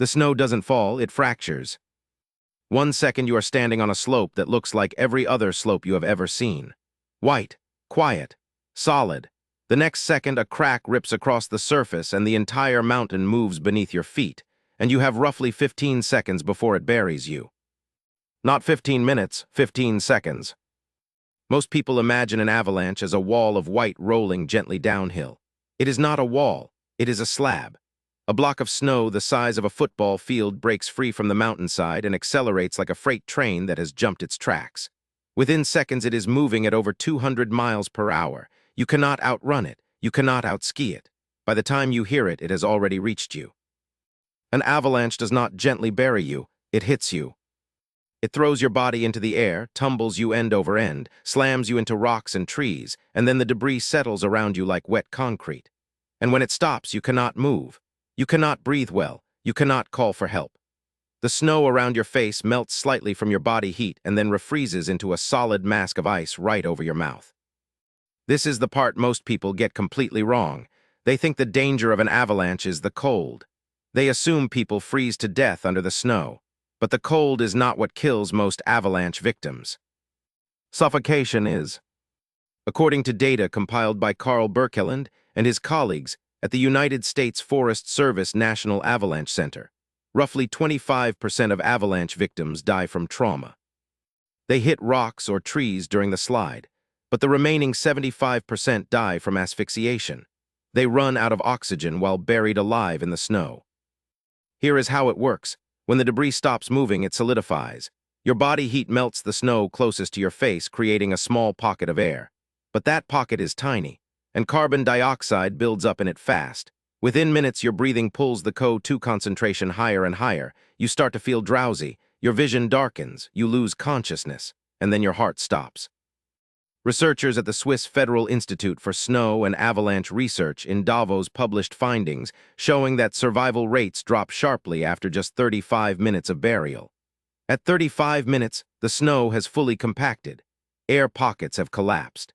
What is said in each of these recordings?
The snow doesn't fall, it fractures. 1 second you are standing on a slope that looks like every other slope you have ever seen. White, quiet, solid. The next second a crack rips across the surface and the entire mountain moves beneath your feet, and you have roughly 15 seconds before it buries you. Not 15 minutes, 15 seconds. Most people imagine an avalanche as a wall of white rolling gently downhill. It is not a wall, it is a slab. A block of snow the size of a football field breaks free from the mountainside and accelerates like a freight train that has jumped its tracks. Within seconds it is moving at over 200 miles per hour. You cannot outrun it, you cannot outski it. By the time you hear it, it has already reached you. An avalanche does not gently bury you, it hits you. It throws your body into the air, tumbles you end over end, slams you into rocks and trees, and then the debris settles around you like wet concrete. And when it stops, you cannot move. You cannot breathe well. You cannot call for help. The snow around your face melts slightly from your body heat and then refreezes into a solid mask of ice right over your mouth. This is the part most people get completely wrong. They think the danger of an avalanche is the cold. They assume people freeze to death under the snow. But the cold is not what kills most avalanche victims. Suffocation is. According to data compiled by Carl Birkeland and his colleagues at the United States Forest Service National Avalanche Center, roughly 25% of avalanche victims die from trauma. They hit rocks or trees during the slide, but the remaining 75% die from asphyxiation. They run out of oxygen while buried alive in the snow. Here is how it works. When the debris stops moving, it solidifies. Your body heat melts the snow closest to your face, creating a small pocket of air. But that pocket is tiny, and carbon dioxide builds up in it fast. Within minutes, your breathing pulls the CO2 concentration higher and higher. You start to feel drowsy, your vision darkens, you lose consciousness, and then your heart stops. Researchers at the Swiss Federal Institute for Snow and Avalanche Research in Davos published findings showing that survival rates drop sharply after just 35 minutes of burial. At 35 minutes, the snow has fully compacted. Air pockets have collapsed.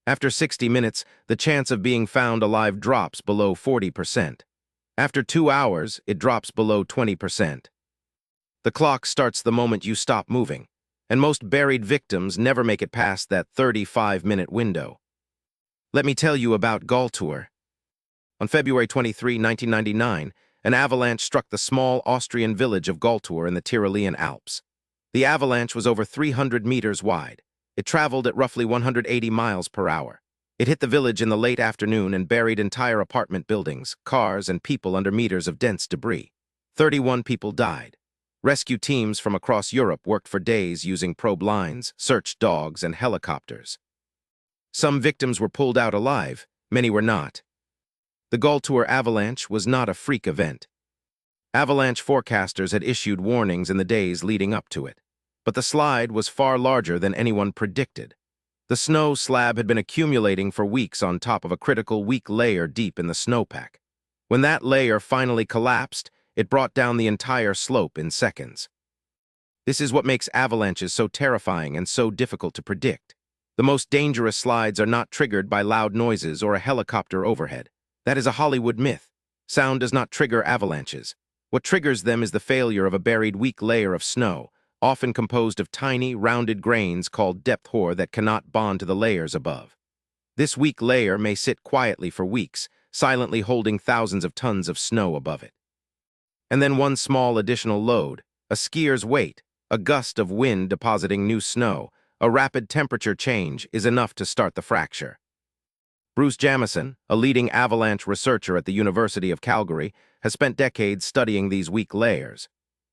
After 60 minutes, the chance of being found alive drops below 40%. After 2 hours, it drops below 20%. The clock starts the moment you stop moving, and most buried victims never make it past that 35-minute window. Let me tell you about Galtür. On February 23, 1999, an avalanche struck the small Austrian village of Galtür in the Tyrolean Alps. The avalanche was over 300 meters wide. It traveled at roughly 180 miles per hour. It hit the village in the late afternoon and buried entire apartment buildings, cars, and people under meters of dense debris. 31 people died. Rescue teams from across Europe worked for days using probe lines, search dogs, and helicopters. Some victims were pulled out alive, many were not. The Galtür avalanche was not a freak event. Avalanche forecasters had issued warnings in the days leading up to it. But the slide was far larger than anyone predicted. The snow slab had been accumulating for weeks on top of a critical weak layer deep in the snowpack. When that layer finally collapsed, it brought down the entire slope in seconds. This is what makes avalanches so terrifying and so difficult to predict. The most dangerous slides are not triggered by loud noises or a helicopter overhead. That is a Hollywood myth. Sound does not trigger avalanches. What triggers them is the failure of a buried weak layer of snow, often composed of tiny, rounded grains called depth hoar that cannot bond to the layers above. This weak layer may sit quietly for weeks, silently holding thousands of tons of snow above it. And then one small additional load, a skier's weight, a gust of wind depositing new snow, a rapid temperature change is enough to start the fracture. Bruce Jamieson, a leading avalanche researcher at the University of Calgary, has spent decades studying these weak layers.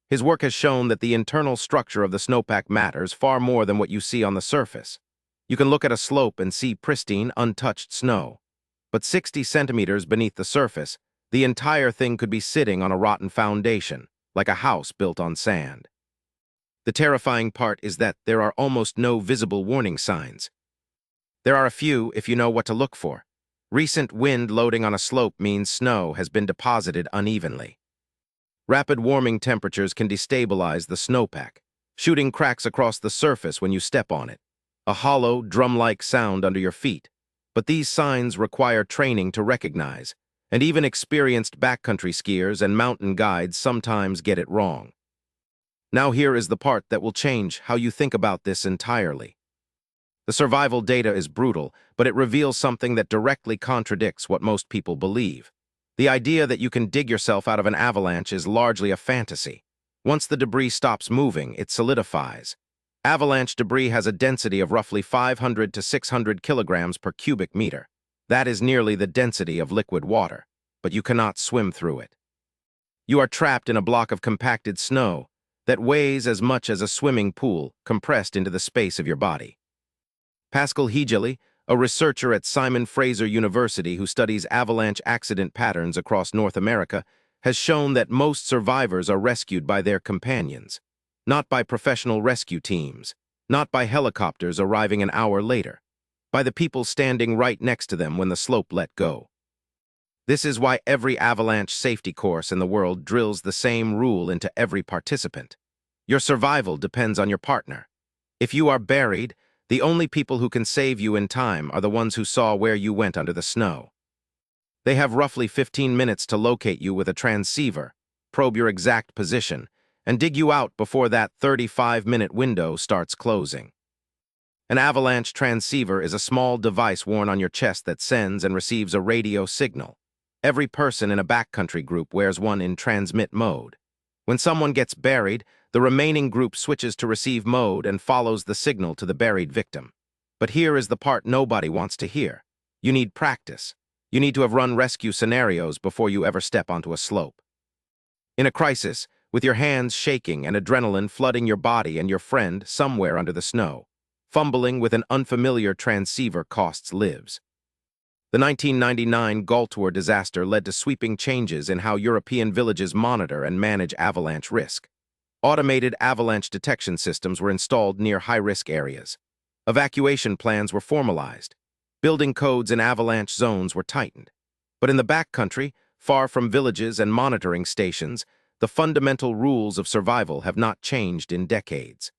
His work has shown that the internal structure of the snowpack matters far more than what you see on the surface. You can look at a slope and see pristine, untouched snow. But 60 centimeters beneath the surface, the entire thing could be sitting on a rotten foundation, like a house built on sand. The terrifying part is that there are almost no visible warning signs. There are a few if you know what to look for. Recent wind loading on a slope means snow has been deposited unevenly. Rapid warming temperatures can destabilize the snowpack, shooting cracks across the surface when you step on it. A hollow, drum-like sound under your feet. But these signs require training to recognize. And even experienced backcountry skiers and mountain guides sometimes get it wrong. Now here is the part that will change how you think about this entirely. The survival data is brutal, but it reveals something that directly contradicts what most people believe. The idea that you can dig yourself out of an avalanche is largely a fantasy. Once the debris stops moving, it solidifies. Avalanche debris has a density of roughly 500 to 600 kilograms per cubic meter. That is nearly the density of liquid water, but you cannot swim through it. You are trapped in a block of compacted snow that weighs as much as a swimming pool compressed into the space of your body. Pascal Hegeli, a researcher at Simon Fraser University who studies avalanche accident patterns across North America, has shown that most survivors are rescued by their companions, not by professional rescue teams, not by helicopters arriving an hour later, by the people standing right next to them when the slope let go. This is why every avalanche safety course in the world drills the same rule into every participant. Your survival depends on your partner. If you are buried, the only people who can save you in time are the ones who saw where you went under the snow. They have roughly 15 minutes to locate you with a transceiver, probe your exact position, and dig you out before that 35-minute window starts closing. An avalanche transceiver is a small device worn on your chest that sends and receives a radio signal. Every person in a backcountry group wears one in transmit mode. When someone gets buried, the remaining group switches to receive mode and follows the signal to the buried victim. But here is the part nobody wants to hear. You need practice. You need to have run rescue scenarios before you ever step onto a slope. In a crisis, with your hands shaking and adrenaline flooding your body and your friend somewhere under the snow, fumbling with an unfamiliar transceiver costs lives. The 1999 Galtür disaster led to sweeping changes in how European villages monitor and manage avalanche risk. Automated avalanche detection systems were installed near high-risk areas. Evacuation plans were formalized. Building codes in avalanche zones were tightened. But in the backcountry, far from villages and monitoring stations, the fundamental rules of survival have not changed in decades.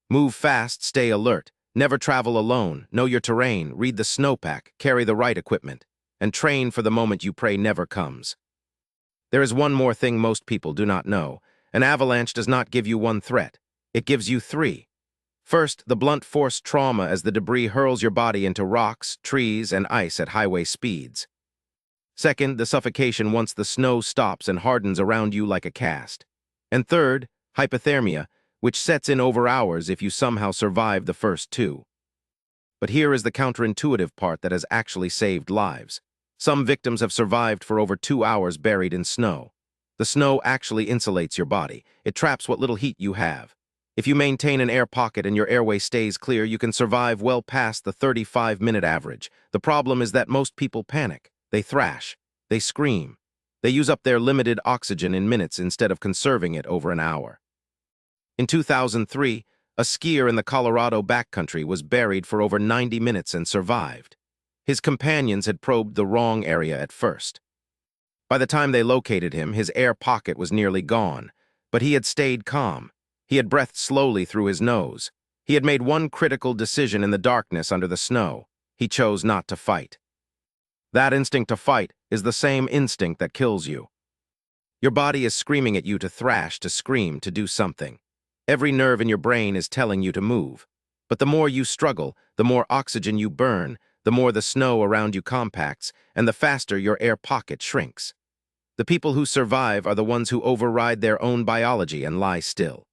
Move fast, stay alert, never travel alone, know your terrain, read the snowpack, carry the right equipment, and train for the moment you pray never comes. There is one more thing most people do not know. An avalanche does not give you one threat. It gives you three. First, the blunt force trauma as the debris hurls your body into rocks, trees, and ice at highway speeds. Second, the suffocation once the snow stops and hardens around you like a cast. And third, hypothermia, which sets in over hours if you somehow survive the first two. But here is the counterintuitive part that has actually saved lives. Some victims have survived for over 2 hours buried in snow. The snow actually insulates your body. It traps what little heat you have. If you maintain an air pocket and your airway stays clear, you can survive well past the 35-minute average. The problem is that most people panic. They thrash. They scream. They use up their limited oxygen in minutes instead of conserving it over an hour. In 2003, a skier in the Colorado backcountry was buried for over 90 minutes and survived. His companions had probed the wrong area at first. By the time they located him, his air pocket was nearly gone, but he had stayed calm. He had breathed slowly through his nose. He had made one critical decision in the darkness under the snow. He chose not to fight. That instinct to fight is the same instinct that kills you. Your body is screaming at you to thrash, to scream, to do something. Every nerve in your brain is telling you to move. But the more you struggle, the more oxygen you burn, the more the snow around you compacts, and the faster your air pocket shrinks. The people who survive are the ones who override their own biology and lie still.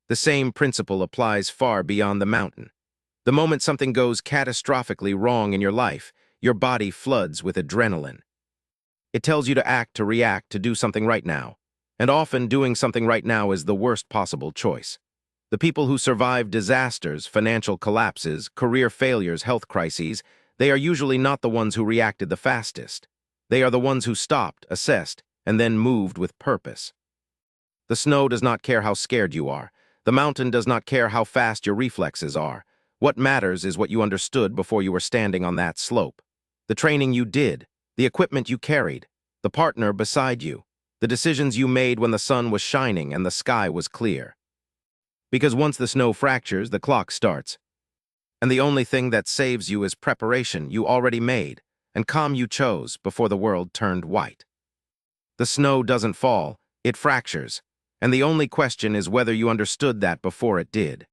The same principle applies far beyond the mountain. The moment something goes catastrophically wrong in your life, your body floods with adrenaline. It tells you to act, to react, to do something right now. And often doing something right now is the worst possible choice. The people who survive disasters, financial collapses, career failures, health crises, they are usually not the ones who reacted the fastest. They are the ones who stopped, assessed, and then moved with purpose. The snow does not care how scared you are. The mountain does not care how fast your reflexes are. What matters is what you understood before you were standing on that slope. The training you did, the equipment you carried, the partner beside you, the decisions you made when the sun was shining and the sky was clear. Because once the snow fractures, the clock starts. And the only thing that saves you is preparation you already made, and calm you chose before the world turned white. The snow doesn't fall, it fractures, and the only question is whether you understood that before it did.